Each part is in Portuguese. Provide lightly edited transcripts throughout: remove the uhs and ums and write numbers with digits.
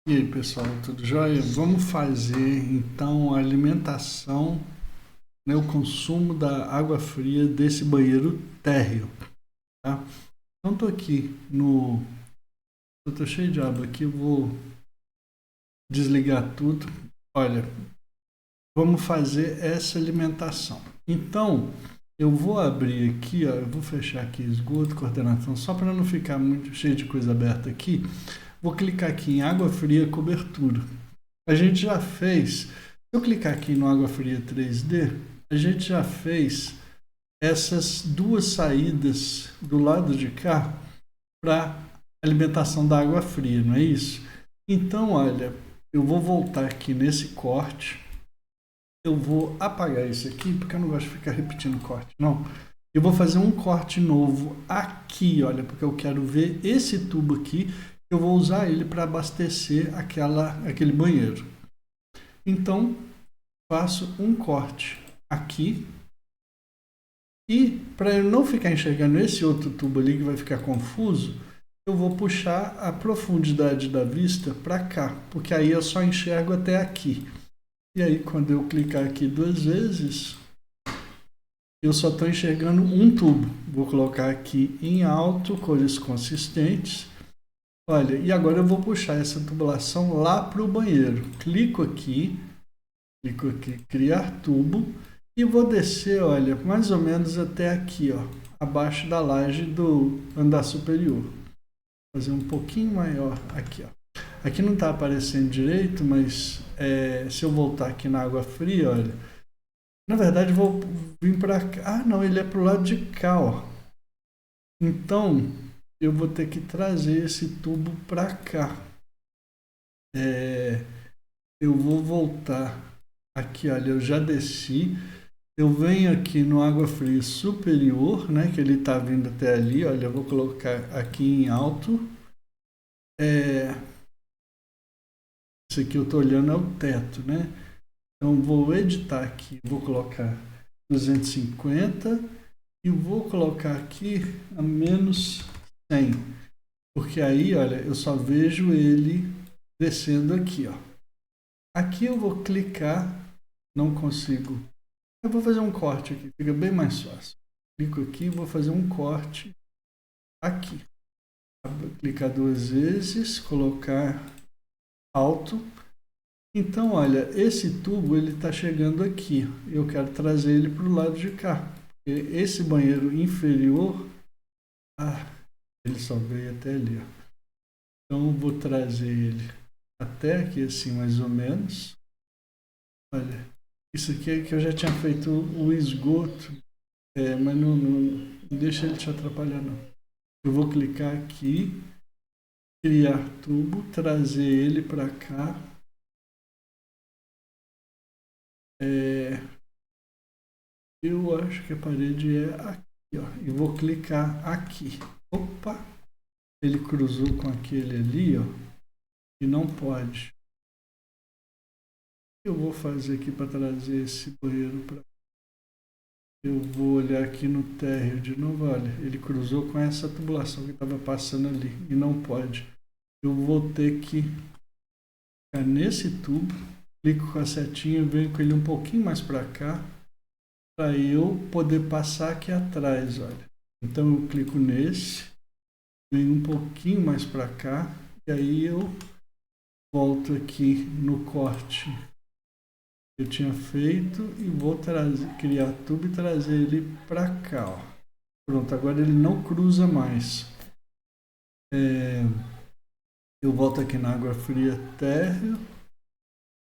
E aí, pessoal, tudo jóia? Vamos fazer então a alimentação, né, o consumo da água fria desse banheiro térreo, tá? Então tô aqui no, eu tô cheio de água aqui, eu vou desligar tudo. Olha, vamos fazer essa alimentação. Então, eu vou abrir aqui, ó, eu vou fechar aqui esgoto, coordenação, só para não ficar muito cheio de coisa aberta aqui. Vou clicar aqui em água fria cobertura. A gente já fez, se eu clicar aqui no Água Fria 3D, a gente já fez essas duas saídas do lado de cá para alimentação da água fria, não é isso? Então, olha, eu vou voltar aqui nesse corte, eu vou apagar isso aqui, porque eu não gosto de ficar repetindo corte, não. Eu vou fazer um corte novo aqui, olha, porque eu quero ver esse tubo aqui, eu vou usar ele para abastecer aquele banheiro. Então, faço um corte aqui e para eu não ficar enxergando esse outro tubo ali que vai ficar confuso, eu vou puxar a profundidade da vista para cá, porque aí eu só enxergo até aqui. E aí quando eu clicar aqui duas vezes, eu só estou enxergando um tubo. Vou colocar aqui em alto, cores consistentes. Olha, e agora eu vou puxar essa tubulação lá para o banheiro. Clico aqui, criar tubo e vou descer, olha, mais ou menos até aqui, ó, abaixo da laje do andar superior. Vou fazer um pouquinho maior aqui, ó. Aqui não está aparecendo direito, mas se eu voltar aqui na água fria, olha, na verdade vou vir para cá. Ah, não, ele é pro lado de cá, ó. Então eu vou ter que trazer esse tubo para cá. Eu vou voltar aqui, olha, eu já desci. Eu venho aqui no água fria superior, né, que ele está vindo até ali, olha, eu vou colocar aqui em alto. Isso aqui eu estou olhando é o teto, né? Então vou editar aqui, vou colocar 250 e vou colocar aqui a menos 100, porque aí, olha, eu só vejo ele descendo aqui, ó. Aqui eu vou clicar, não consigo. Eu vou fazer um corte aqui, fica bem mais fácil. Clico aqui e vou fazer um corte aqui. Vou clicar duas vezes, colocar alto. Então, olha, esse tubo ele está chegando aqui. Eu quero trazer ele para o lado de cá. Esse banheiro inferior, ele só veio até ali, ó. Então, eu vou trazer ele até aqui assim, mais ou menos. Olha, isso aqui é que eu já tinha feito o esgoto, mas não deixa ele te atrapalhar, não. Eu vou clicar aqui, criar tubo, trazer ele para cá. Eu acho que a parede é aqui, ó. E vou clicar aqui. Opa! Ele cruzou com aquele ali, ó. E não pode. Eu vou fazer aqui para trazer esse banheiro para. Eu vou olhar aqui no térreo de novo, olha. Ele cruzou com essa tubulação que estava passando ali. E não pode. Eu vou ter que ficar nesse tubo. Clico com a setinha, venho com ele um pouquinho mais para cá. Para eu poder passar aqui atrás, olha. Então eu clico nesse, venho um pouquinho mais para cá e aí eu volto aqui no corte que eu tinha feito e vou criar tubo e trazer ele para cá, ó. Pronto, agora ele não cruza mais. Eu volto aqui na água fria térreo.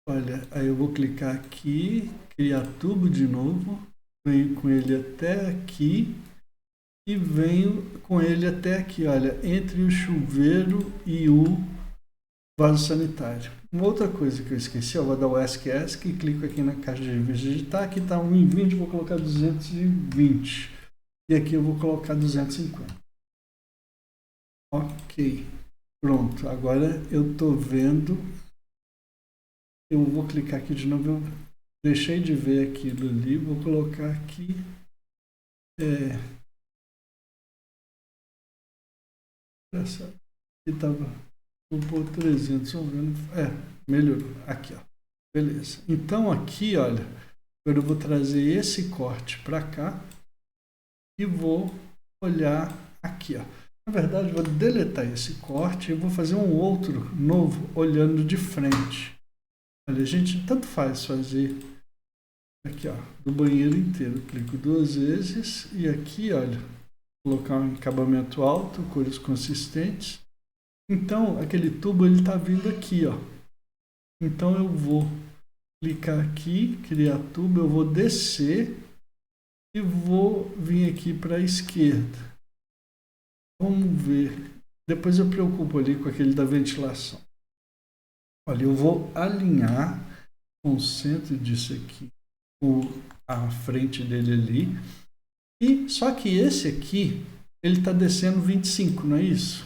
Olha, aí eu vou clicar aqui, criar tubo de novo, venho com ele até aqui e venho com ele até aqui, olha, entre o chuveiro e o vaso sanitário. Uma outra coisa que eu esqueci, eu vou dar o ESC e clico aqui na caixa de digitar, aqui está 1,20, vou colocar 220 e aqui eu vou colocar 250. Ok, pronto, agora eu estou vendo. Eu vou clicar aqui de novo, eu deixei de ver aquilo ali, vou colocar aqui. Engraçado. Aqui estava Vou pôr 300, melhorou. Aqui, ó. Beleza. Então aqui, olha, agora eu vou trazer esse corte para cá e vou olhar aqui, ó. Na verdade, eu vou deletar esse corte e vou fazer um outro novo olhando de frente. Olha, a gente tanto faz fazer aqui, ó, do banheiro inteiro. Clico 2 vezes e aqui, olha, colocar um acabamento alto, cores consistentes. Então, aquele tubo ele está vindo aqui, ó. Então eu vou clicar aqui, criar tubo, eu vou descer e vou vir aqui para a esquerda. Vamos ver. Depois eu preocupo ali com aquele da ventilação. Olha, eu vou alinhar com o centro disso aqui, a frente dele ali. E só que esse aqui, ele está descendo 25, não é isso?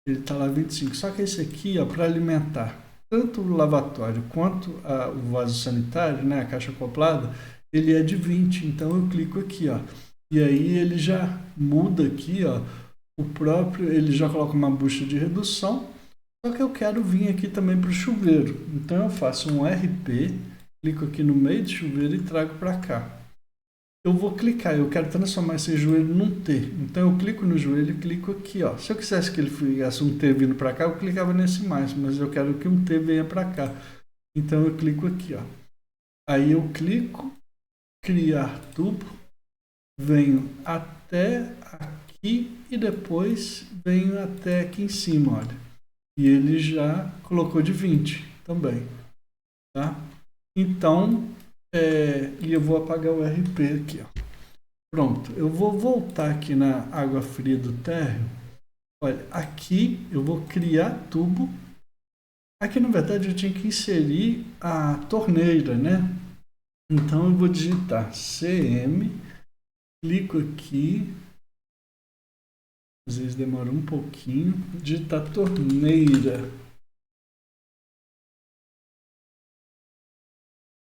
Ele está lá 25. Só que esse aqui, ó, para alimentar tanto o lavatório quanto o vaso sanitário, né, a caixa acoplada, ele é de 20. Então eu clico aqui, ó, e aí ele já muda aqui, ó, o próprio, ele já coloca uma bucha de redução. Só que eu quero vir aqui também para o chuveiro. Então eu faço um RP, clico aqui no meio do chuveiro e trago para cá. Eu vou clicar, eu quero transformar esse joelho num T. Então eu clico no joelho e clico aqui, ó. Se eu quisesse que ele fizesse um T vindo para cá, eu clicava nesse mais, mas eu quero que um T venha para cá. Então eu clico aqui, ó. Aí eu clico, criar tubo, venho até aqui e depois venho até aqui em cima, olha. E ele já colocou de 20 também, tá? Então, e eu vou apagar o RP aqui, ó. Pronto, eu vou voltar aqui na água fria do térreo. Olha, aqui eu vou criar tubo. Aqui, na verdade, eu tinha que inserir a torneira, né? Então, eu vou digitar CM, clico aqui, às vezes demora um pouquinho, digitar torneira.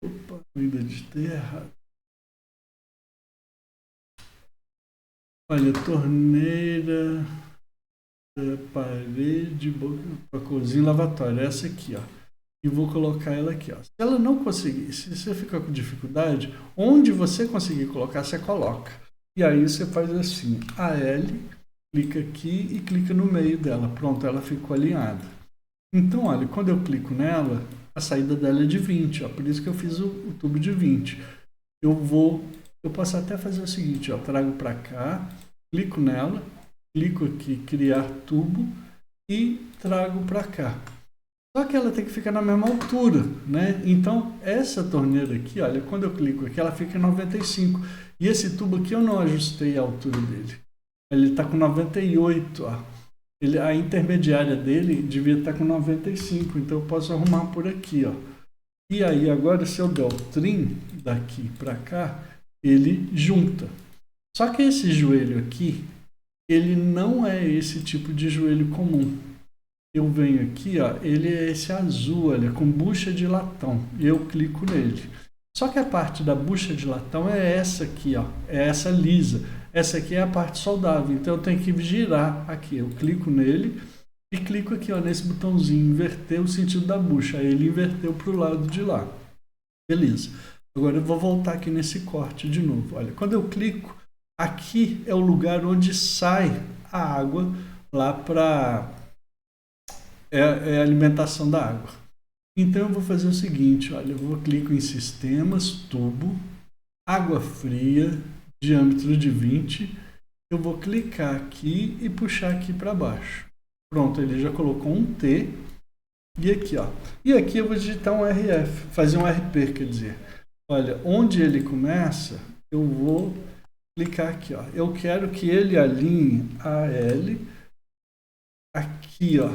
Opa, ainda digitei errado. Olha, torneira, parede, para cozinha, lavatório, essa aqui, ó. E vou colocar ela aqui, ó. Se ela não conseguir, se você ficar com dificuldade, onde você conseguir colocar, você coloca. E aí você faz assim, AL, clica aqui e clica no meio dela. Pronto, ela ficou alinhada. Então, olha, quando eu clico nela, a saída dela é de 20, ó. Por isso que eu fiz o tubo de 20. Eu posso até fazer o seguinte, ó, trago para cá, clico nela, clico aqui, criar tubo e trago para cá. Só que ela tem que ficar na mesma altura, né? Então, essa torneira aqui, olha, quando eu clico aqui, ela fica em 95. E esse tubo aqui eu não ajustei a altura dele. Ele está com 98, ó. A intermediária dele devia estar com 95, então eu posso arrumar por aqui, ó. E aí, agora, se eu der o trim daqui para cá, ele junta. Só que esse joelho aqui, ele não é esse tipo de joelho comum. Eu venho aqui, ó, ele é esse azul, olha, com bucha de latão. Eu clico nele. Só que a parte da bucha de latão é essa aqui, ó, é essa lisa. Essa aqui é a parte soldável, então eu tenho que girar aqui. Eu clico nele e clico aqui, ó, nesse botãozinho, inverter o sentido da bucha. Aí ele inverteu para o lado de lá. Beleza. Agora eu vou voltar aqui nesse corte de novo. Olha, quando eu clico, aqui é o lugar onde sai a água lá para... É a alimentação da água. Então eu vou fazer o seguinte, olha, eu clico em sistemas, tubo, água fria, diâmetro de 20, eu vou clicar aqui e puxar aqui para baixo. Pronto, ele já colocou um T, e aqui, ó. E aqui eu vou digitar um RF, fazer um RP, quer dizer. Olha, onde ele começa, eu vou clicar aqui, ó. Eu quero que ele alinhe a L aqui, ó,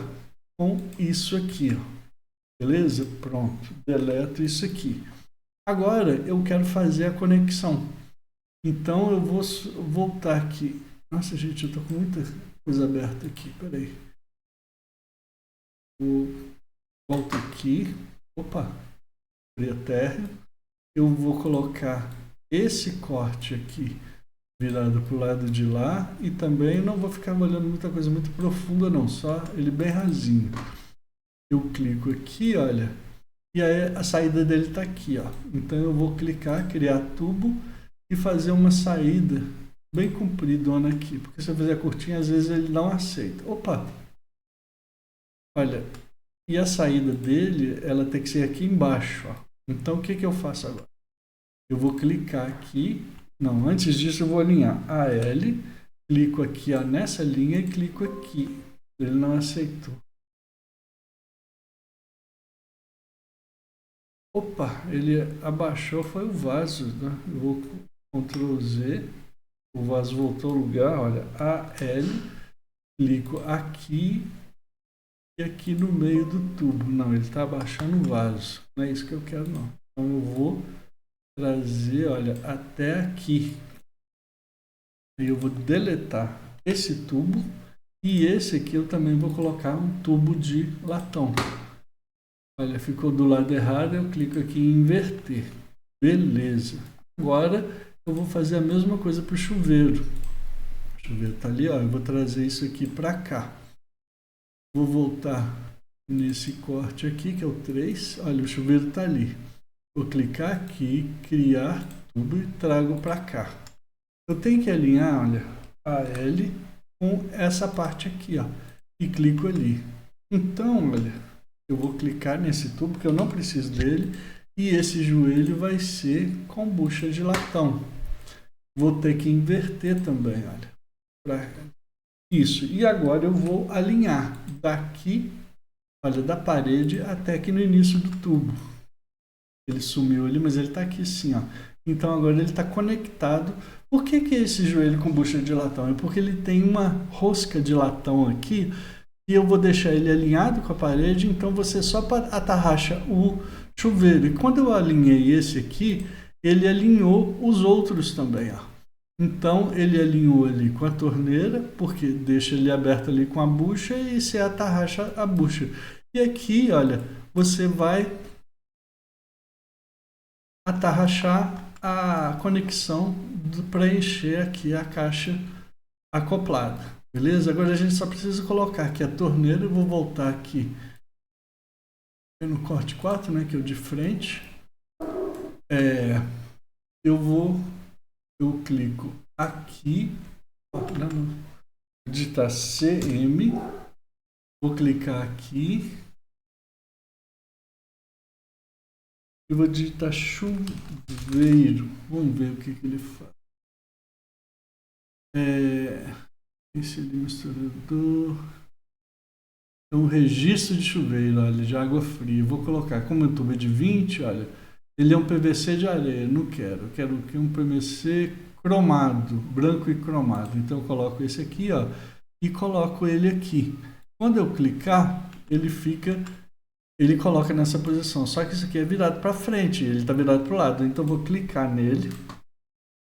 com isso aqui, ó. Beleza? Pronto. Deleto isso aqui. Agora eu quero fazer a conexão. Então eu vou voltar aqui. Nossa, gente, eu tô com muita coisa aberta aqui. Peraí. Volto aqui. Opa. Abrir a terra. Eu vou colocar esse corte aqui virado para o lado de lá, e também não vou ficar olhando muita coisa muito profunda não, só ele bem rasinho. Eu clico aqui, olha, e aí a saída dele está aqui, ó. Então eu vou clicar, criar tubo e fazer uma saída bem compridona aqui, porque se eu fizer curtinho, às vezes ele não aceita. Opa! Olha, e a saída dele, ela tem que ser aqui embaixo, ó. Então o que eu faço agora? Eu vou clicar aqui, não, antes disso eu vou alinhar AL, clico aqui, ó, nessa linha e clico aqui. Ele não aceitou. Opa, ele abaixou, foi o vaso, né? Eu vou Ctrl Z, o vaso voltou ao lugar, olha, AL, clico aqui e aqui no meio do tubo. Não, ele está abaixando o vaso, não é isso que eu quero não. Então eu vou trazer, olha, até aqui. Aí eu vou deletar esse tubo e esse aqui eu também vou colocar um tubo de latão. Olha, ficou do lado errado, eu clico aqui em inverter. Beleza. Agora eu vou fazer a mesma coisa para o chuveiro. O chuveiro está ali, ó. Eu vou trazer isso aqui para cá. Vou voltar nesse corte aqui, que é o 3. Olha, o chuveiro está ali. Vou clicar aqui, criar tubo e trago para cá. Eu tenho que alinhar, olha, a L com essa parte aqui, ó. E clico ali. Então, olha, eu vou clicar nesse tubo, que eu não preciso dele. E esse joelho vai ser com bucha de latão. Vou ter que inverter também, olha. Pra isso. E agora eu vou alinhar daqui, olha, da parede até aqui no início do tubo. Ele sumiu ali, mas ele está aqui sim, ó. Então agora ele está conectado. Por que é esse joelho com bucha de latão? É porque ele tem uma rosca de latão aqui e eu vou deixar ele alinhado com a parede, então você só atarracha o chuveiro. E quando eu alinhei esse aqui, ele alinhou os outros também, ó. Então ele alinhou ali com a torneira, porque deixa ele aberto ali com a bucha e você atarracha a bucha. E aqui, olha, você vai atarrachar a conexão para encher aqui a caixa acoplada. Beleza? Agora a gente só precisa colocar aqui a torneira. Eu vou voltar aqui no corte 4, né, que é o de frente. Eu clico aqui, digitar CM, vou clicar aqui e vou digitar chuveiro. Vamos ver o que ele faz. Esse ali, misturador. É um registro de chuveiro, olha, de água fria. Vou colocar, como o tubo é de 20, olha, ele é um PVC de areia, não quero. Eu quero que um PVC cromado, branco e cromado. Então eu coloco esse aqui, ó, e coloco ele aqui. Quando eu clicar, ele coloca nessa posição. Só que isso aqui é virado para frente, ele está virado para o lado. Então eu vou clicar nele.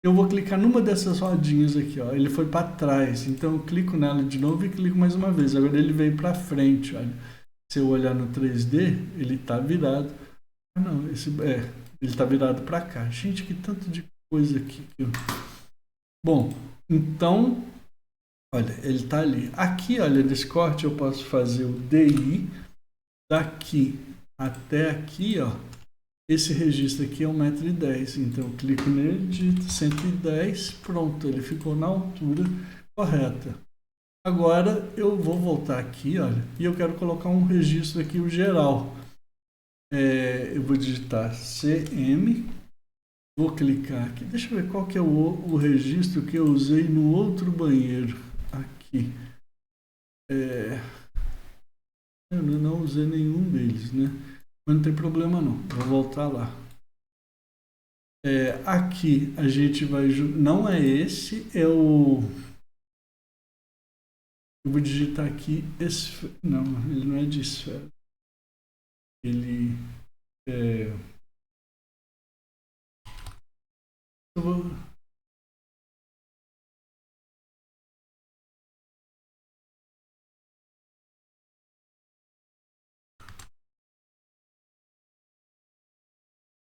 Eu vou clicar numa dessas rodinhas aqui, ó. Ele foi para trás, então eu clico nela de novo e clico mais uma vez. Agora ele veio para frente, olha. Se eu olhar no 3D, ele está virado. Ah, não, ele está virado para cá. Gente, que tanto de coisa aqui. Bom, então, olha, ele está ali. Aqui, olha, nesse corte eu posso fazer o DI daqui até aqui, ó. Esse registro aqui é 1,10 m, então eu clico nele, digito 110, pronto, ele ficou na altura correta. Agora eu vou voltar aqui, olha, e eu quero colocar um registro aqui, o geral. Eu vou digitar CM, vou clicar aqui, deixa eu ver qual que é o registro que eu usei no outro banheiro, aqui. Eu não usei nenhum deles, né? Mas não tem problema não, vou voltar lá. Aqui a gente vai... Não é esse, é o... Eu vou digitar aqui... Não, ele não é de esfera. Ele é... Eu vou...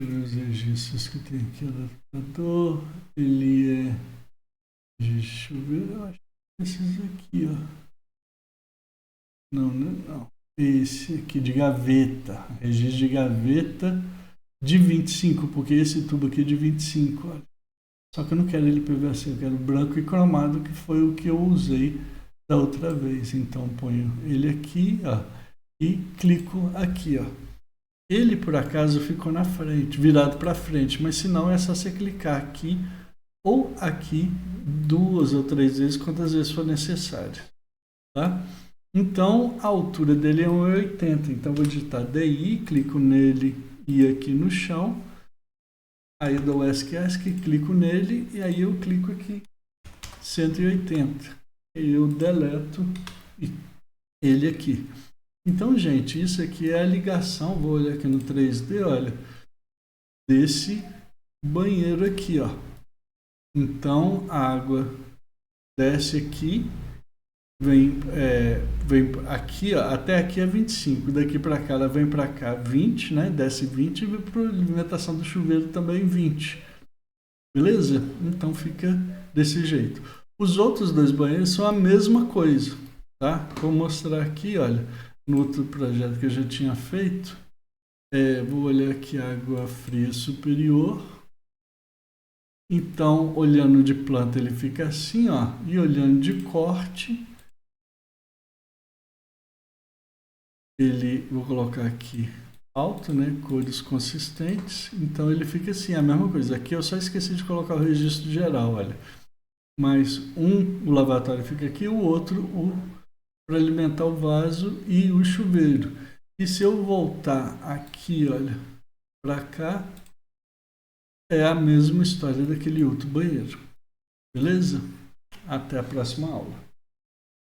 Os registros que tem aqui, adaptador, ele é Deixa eu ver, eu acho que esses aqui, ó. Não, não. Esse aqui de gaveta, registro de gaveta de 25, porque esse tubo aqui é de 25, olha. Só que eu não quero ele PVC, eu quero branco e cromado, que foi o que eu usei da outra vez. Então ponho ele aqui, ó, e clico aqui, ó. Ele por acaso ficou na frente, virado para frente, mas se não é só você clicar aqui ou aqui 2 ou 3 vezes, quantas vezes for necessário, tá? Então a altura dele é 1,80, então vou digitar DI, clico nele e aqui no chão, aí eu dou ESC, clico nele e aí eu clico aqui 180, e eu deleto ele aqui. Então, gente, isso aqui é a ligação, vou olhar aqui no 3D, olha, desse banheiro aqui, ó. Então, a água desce aqui, vem aqui, ó, até aqui é 25, daqui para cá ela vem para cá 20, né? Desce 20 e vem para a alimentação do chuveiro também 20. Beleza? Então fica desse jeito. Os outros dois banheiros são a mesma coisa, tá? Vou mostrar aqui, olha, no outro projeto que eu já tinha feito. Vou olhar aqui a água fria superior. Então, olhando de planta ele fica assim, ó, e olhando de corte, vou colocar aqui alto, né, cores consistentes, então ele fica assim, a mesma coisa. Aqui eu só esqueci de colocar o registro geral, olha. Mas o lavatório fica aqui, o outro para alimentar o vaso e o chuveiro. E se eu voltar aqui, olha, para cá, é a mesma história daquele outro banheiro. Beleza? Até a próxima aula.